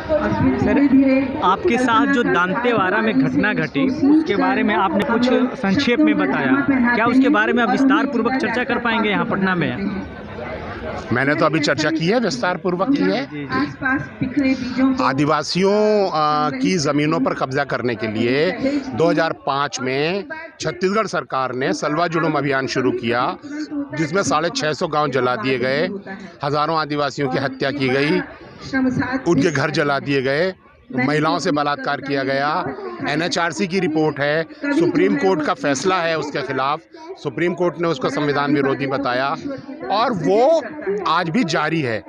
Sir, आपके साथ जो दांतेवाड़ा में घटना घटी उसके बारे में आपने कुछ संक्षेप में बताया, क्या उसके बारे में आप विस्तार पूर्वक चर्चा कर पाएंगे यहाँ पटना में? मैंने तो अभी चर्चा की है, विस्तार पूर्वक की है। आदिवासियों की ज़मीनों पर कब्जा करने के लिए 2005 में छत्तीसगढ़ सरकार ने सलवा जुलूम अभियान शुरू किया, जिसमें 650 गांव जला दिए गए, हज़ारों आदिवासियों की हत्या की गई, उनके घर जला दिए गए, महिलाओं से बलात्कार किया गया। NHRC की रिपोर्ट है, सुप्रीम कोर्ट का फैसला है उसके खिलाफ, सुप्रीम कोर्ट ने उसको संविधान विरोधी बताया और वो आज भी जारी है।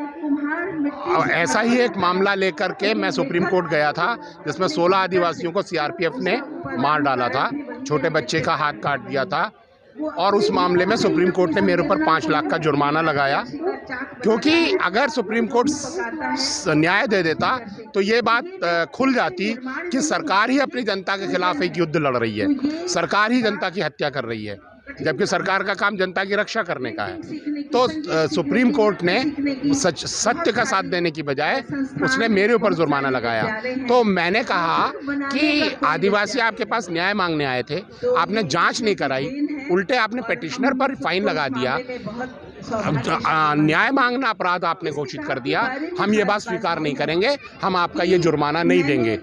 ऐसा ही एक मामला लेकर के मैं सुप्रीम कोर्ट गया था, जिसमें 16 आदिवासियों को CRPF ने मार डाला था, छोटे बच्चे का हाथ काट दिया था, और उस मामले में सुप्रीम कोर्ट ने मेरे ऊपर 5 लाख का जुर्माना लगाया, क्योंकि अगर सुप्रीम कोर्ट न्याय दे देता तो ये बात खुल जाती कि सरकार ही अपनी जनता के खिलाफ एक युद्ध लड़ रही है, सरकार ही जनता की हत्या कर रही है, जबकि सरकार का काम जनता की रक्षा करने का है। तो सुप्रीम कोर्ट ने सत्य का साथ देने की बजाय उसने मेरे ऊपर जुर्माना लगाया। तो मैंने कहा कि आदिवासी आपके पास न्याय मांगने आए थे, आपने जांच नहीं कराई, उल्टे आपने पिटिशनर पर फाइन लगा दिया, न्याय मांगना अपराध आपने घोषित कर दिया। हम ये बात स्वीकार नहीं करेंगे, हम आपका ये जुर्माना नहीं देंगे।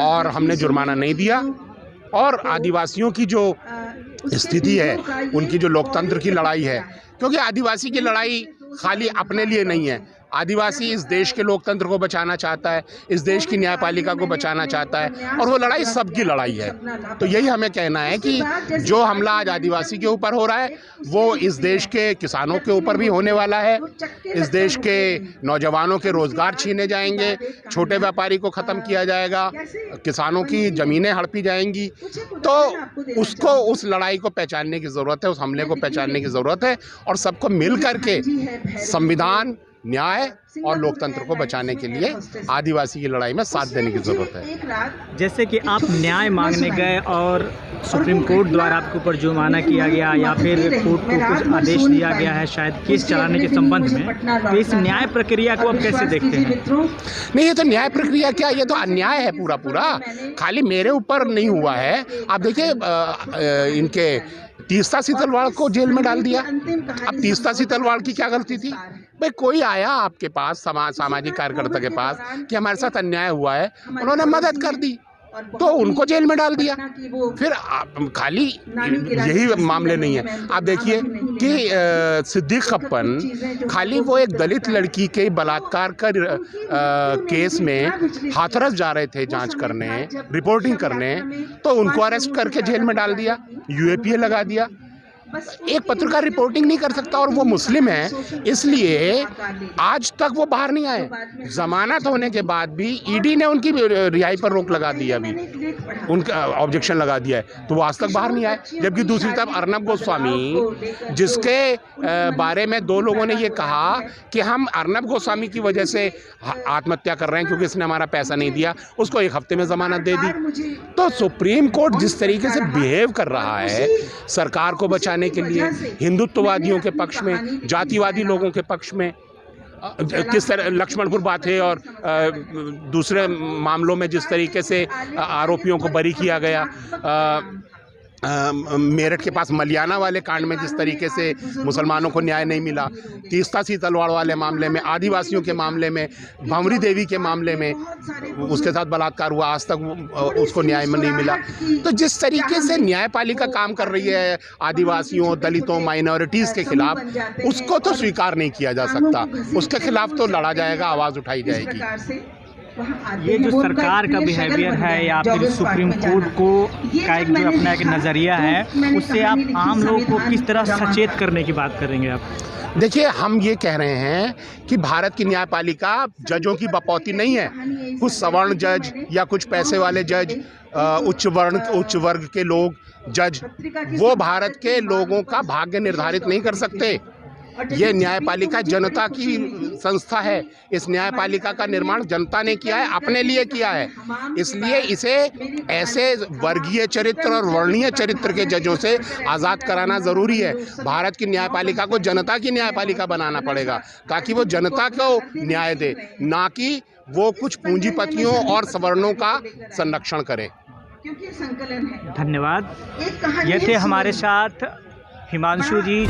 और हमने जुर्माना नहीं दिया। और आदिवासियों की जो स्थिति है, उनकी जो लोकतंत्र की लड़ाई है, क्योंकि आदिवासी की लड़ाई खाली अपने लिए नहीं है, आदिवासी इस देश के लोकतंत्र को बचाना चाहता है, इस देश की न्यायपालिका को बचाना चाहता है, और वो लड़ाई सबकी लड़ाई है। तो यही हमें कहना है कि जो हमला आज आदिवासी के ऊपर हो रहा है वो इस देश के किसानों के ऊपर भी होने वाला है, इस देश के नौजवानों के रोजगार छीने जाएंगे, छोटे व्यापारी को ख़त्म किया जाएगा, किसानों की ज़मीनें हड़पी जाएंगी। तो उसको, उस लड़ाई को पहचानने की ज़रूरत है, उस हमले को पहचानने की ज़रूरत है, और सबको मिल करके संविधान, न्याय और लोकतंत्र को बचाने के लिए आदिवासी की लड़ाई में साथ देने की ज़रूरत है। जैसे कि आप न्याय मांगने गए और सुप्रीम कोर्ट द्वारा आपके ऊपर जुर्माना किया गया या फिर कोर्ट को कुछ आदेश दिया गया है शायद केस चलाने के संबंध में, तो इस न्याय प्रक्रिया को आप कैसे देखते हैं? नहीं, ये तो न्याय प्रक्रिया क्या, ये तो अन्याय है पूरा। खाली मेरे ऊपर नहीं हुआ है। आप देखिए, इनके तीस्ता सीतलवाड़ को जेल में डाल दिया। अब तीस्ता सीतलवाड़ की क्या गलती थी? भाई, कोई आया आपके पास, सामाजिक कार्यकर्ता के पास, कि हमारे साथ अन्याय हुआ है, उन्होंने मदद कर दी तो उनको जेल में डाल दिया। फिर खाली यही मामले नहीं है। आप देखिए कि सिद्दीक कप्पन खाली वो एक दलित लड़की के बलात्कार का केस में हाथरस जा रहे थे जांच करने, रिपोर्टिंग करने, तो उनको अरेस्ट करके जेल में डाल दिया, UAPA लगा दिया। एक पत्रकार रिपोर्टिंग नहीं कर सकता और वो मुस्लिम है, इसलिए आज तक वो बाहर नहीं आए। जमानत होने के बाद भी ED ने उनकी रिहाई पर रोक लगा दी, अभी उनका ऑब्जेक्शन लगा दिया है, तो वो आज तक बाहर नहीं आए। जबकि दूसरी तरफ अर्नब गोस्वामी, जिसके बारे में 2 लोगों ने ये कहा कि हम अर्नब गोस्वामी की वजह से आत्महत्या कर रहे हैं क्योंकि इसने हमारा पैसा नहीं दिया, उसको 1 हफ्ते में जमानत दे दी। तो सुप्रीम कोर्ट जिस तरीके से बिहेव कर रहा है सरकार को बचाने के लिए, हिंदुत्ववादियों के पक्ष में, जातिवादी लोगों के पक्ष में, किस तरह लक्ष्मणपुर बाथे और दूसरे मामलों में जिस तरीके से आरोपियों को बरी किया गया, मेरठ के पास मलियाना वाले कांड में जिस तरीके से मुसलमानों को न्याय नहीं मिला, तीस्ता सीतलवाड़ वाले मामले में, आदिवासियों के मामले में, भंवरी देवी के मामले में उसके साथ बलात्कार हुआ, आज तक उसको न्याय में नहीं मिला। तो जिस तरीके से न्यायपालिका काम कर रही है आदिवासियों, दलितों, माइनॉरिटीज़ के खिलाफ, उसको तो स्वीकार नहीं किया जा सकता। उसके खिलाफ तो लड़ा जाएगा, आवाज़ उठाई जाएगी। ये जो सरकार का बिहेवियर है या फिर सुप्रीम कोर्ट को का एक जो अपना एक नज़रिया है, उससे आप आम लोगों को किस तरह सचेत करने की बात करेंगे आप? देखिए, हम ये कह रहे हैं कि भारत की न्यायपालिका जजों की बपौती नहीं है। कुछ सवर्ण जज या कुछ पैसे वाले जज, उच्च वर्ग के लोग जज, वो भारत के लोगों का भाग्य निर्धारित नहीं कर सकते। ये न्यायपालिका जनता की संस्था है। इस न्यायपालिका का निर्माण जनता ने किया है, अपने लिए किया है। इसलिए इसे ऐसे वर्गीय चरित्र और वर्णीय चरित्र के जजों से आज़ाद कराना ज़रूरी है। भारत की न्यायपालिका को जनता की न्यायपालिका बनाना पड़ेगा, ताकि वो जनता को न्याय दे, ना कि वो कुछ पूंजीपतियों और सवर्णों का संरक्षण करे। धन्यवाद। ये थे हमारे साथ हिमांशु जी।